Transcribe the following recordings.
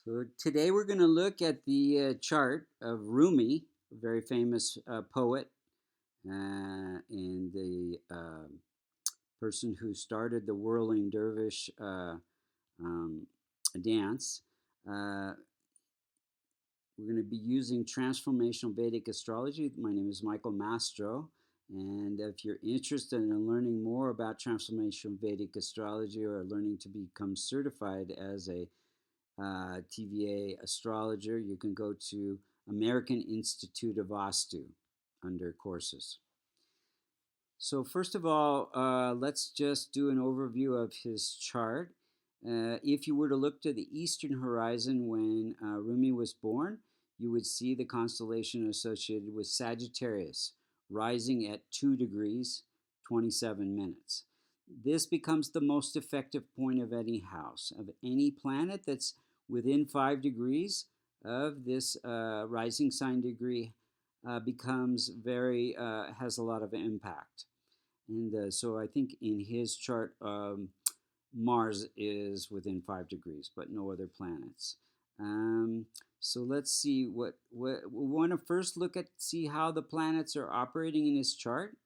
So today we're going to look at the chart of Rumi, a very famous poet and the person who started the whirling dervish um, dance. Uh, we're going to be using transformational Vedic astrology. My name is Michael Mastro, and if you're interested in learning more about transformational Vedic astrology or learning to become certified as a TVA astrologer, you can go to American Institute of Vastu under courses. So first of all, let's just do an overview of his chart. If you were to look to the eastern horizon when Rumi was born, you would see the constellation associated with Sagittarius rising at 2 degrees 27 minutes. This becomes the most effective point of any house, of any planet that's within 5 degrees of this rising sign degree becomes very, has a lot of impact. And so I think in his chart, Mars is within 5 degrees, but no other planets. So let's see what we want to first look at, see how the planets are operating in his chart.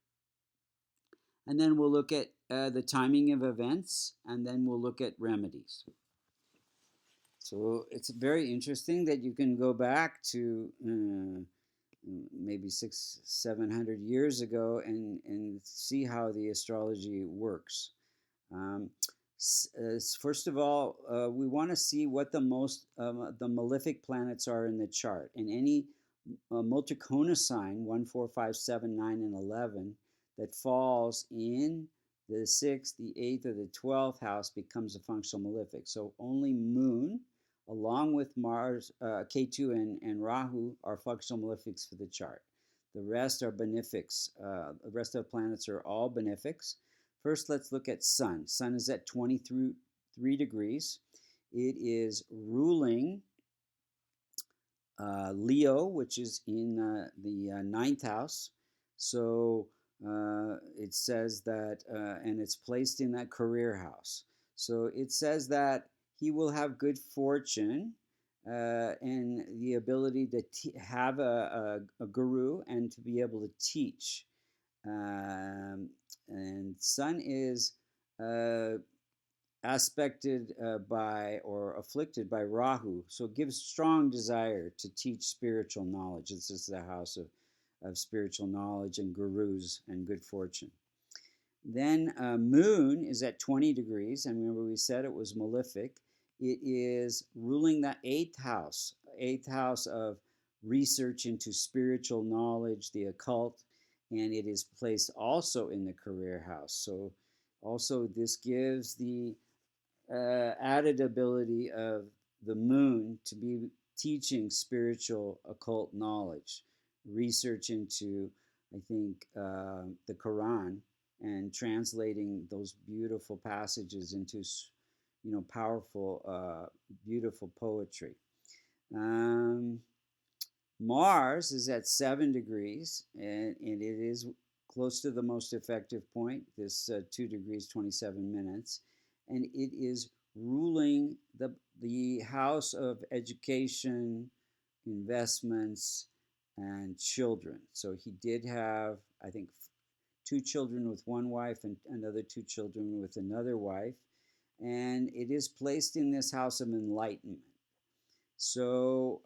And then we'll look at the timing of events, and then we'll look at remedies. So it's very interesting that you can go back to maybe 600-700 years ago and see how the astrology works. First of all, we want to see what the malefic planets are in the chart. And any multicona sign, 1, 4, 5, 7, 9, and 11, that falls in the 6th, the 8th, or the 12th house becomes a functional malefic. So only Moon, along with Mars, Ketu, and Rahu, are functional malefics for the chart. The rest are benefics. The rest of the planets are all benefics. First, let's look at Sun. Sun is at 23 degrees. It is ruling Leo, which is in the ninth house. So it says that, and it's placed in that career house. So it says that he will have good fortune and the ability to have a guru and to be able to teach. And Sun is aspected by or afflicted by Rahu, so it gives strong desire to teach spiritual knowledge. This is the house of spiritual knowledge and gurus and good fortune. Then Moon is at 20 degrees, and remember we said it was malefic. It is ruling the eighth house of research into spiritual knowledge, the occult, and it is placed also in the career house. So also this gives the added ability of the Moon to be teaching spiritual occult knowledge, research into, I think, the Quran, and translating those beautiful passages into, powerful, beautiful poetry. Mars is at 7 degrees, and it is close to the most effective point, this 2 degrees 27 minutes, and it is ruling the house of education, investments, and children. So he did have, I think, 2 children with one wife and another 2 children with another wife, and it is placed in this house of enlightenment. So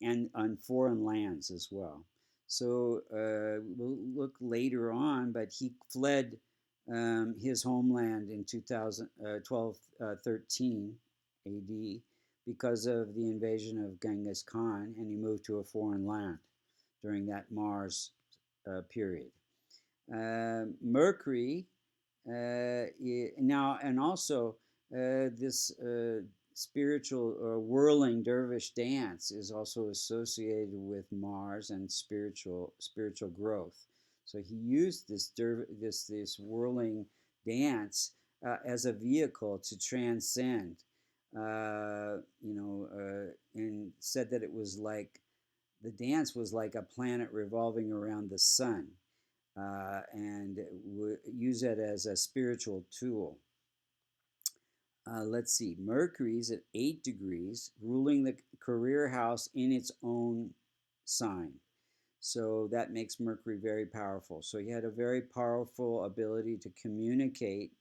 and on foreign lands as well. So we'll look later on, but he fled his homeland in 1213 AD because of the invasion of Genghis Khan, and he moved to a foreign land during that Mars period. Mercury now, and also this spiritual whirling dervish dance is also associated with Mars and spiritual growth. So he used this whirling dance as a vehicle to transcend, and said that it was like the dance was like a planet revolving around the sun, and use it as a spiritual tool. Let's see, Mercury's at 8 degrees, ruling the career house in its own sign. So that makes Mercury very powerful. So he had a very powerful ability to communicate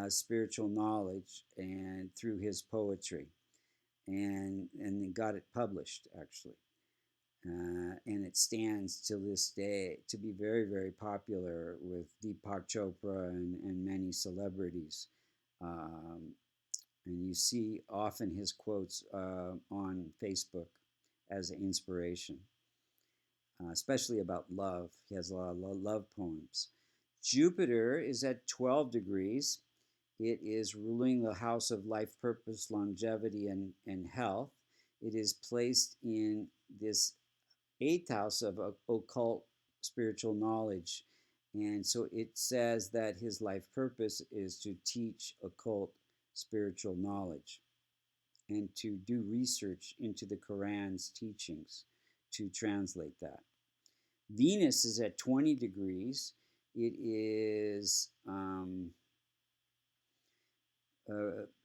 spiritual knowledge and through his poetry, and got it published actually. And it stands till this day to be very, very popular with Deepak Chopra and many celebrities. Um, and you see often his quotes on Facebook as an inspiration, especially about love. He has a lot of love poems. Jupiter is at 12 degrees. It is ruling the house of life, purpose, longevity, and health. It is placed in this eighth house of occult spiritual knowledge. And so it says that his life purpose is to teach occult spiritual knowledge and to do research into the Quran's teachings to translate that. Venus is at 20 degrees. It is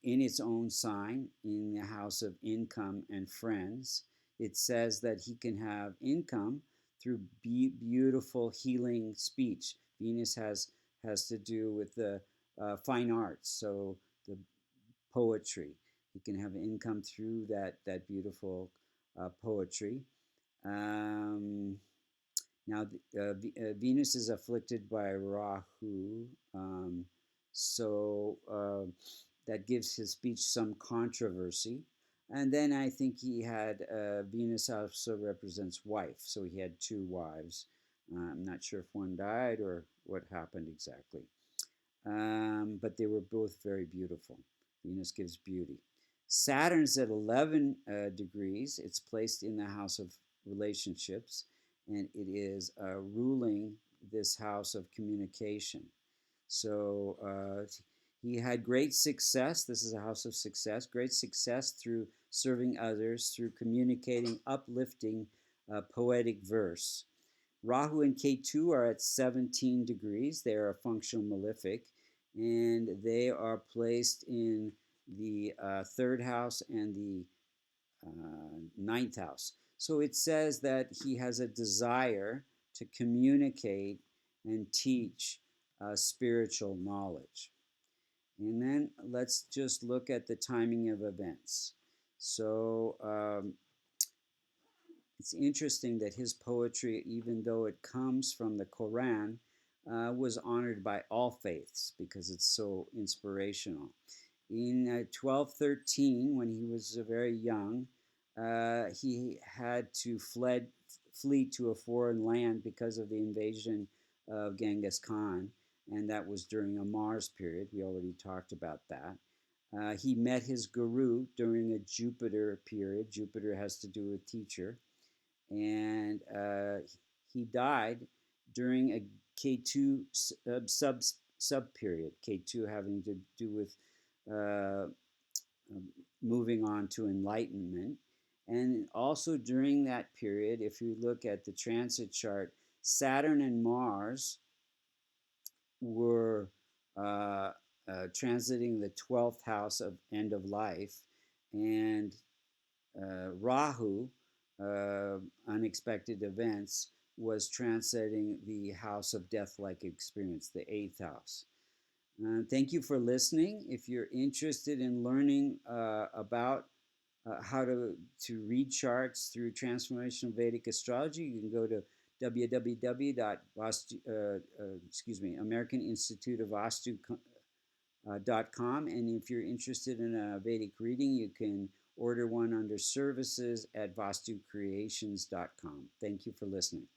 in its own sign in the house of income and friends. It says that he can have income through beautiful healing speech. Venus has to do with the fine arts, so the poetry. He can have income through that beautiful poetry. Um, Now, Venus is afflicted by Rahu, so that gives his speech some controversy. And then I think he had Venus also represents wife, so he had two wives. I'm not sure if one died or what happened exactly, but they were both very beautiful. Venus gives beauty. Saturn's at 11 degrees. It's placed in the house of relationships, and it is ruling this house of communication. So he had great success. This is a house of success. Great success through serving others, through communicating uplifting poetic verse. Rahu and Ketu are at 17 degrees. They are a functional malefic, and they are placed in the third house and the ninth house. So it says that he has a desire to communicate and teach spiritual knowledge. And then let's just look at the timing of events. So it's interesting that his poetry, even though it comes from the Quran, was honored by all faiths because it's so inspirational. In 1213, when he was very young, he had to flee to a foreign land because of the invasion of Genghis Khan, and that was during a Mars period. We already talked about that. He met his guru during a Jupiter period. Jupiter has to do with teacher, and he died during a K2 sub period. K2 having to do with uh, moving on to enlightenment. And also during that period, if you look at the transit chart, Saturn and Mars were transiting the 12th house of end of life, and Rahu, unexpected events, was transiting the house of death-like experience, the 8th house. Thank you for listening. If you're interested in learning about how to read charts through transformational Vedic astrology, you can go to American Institute of Vastu.com. And if you're interested in a Vedic reading, you can order one under services at vastucreations.com. Thank you for listening.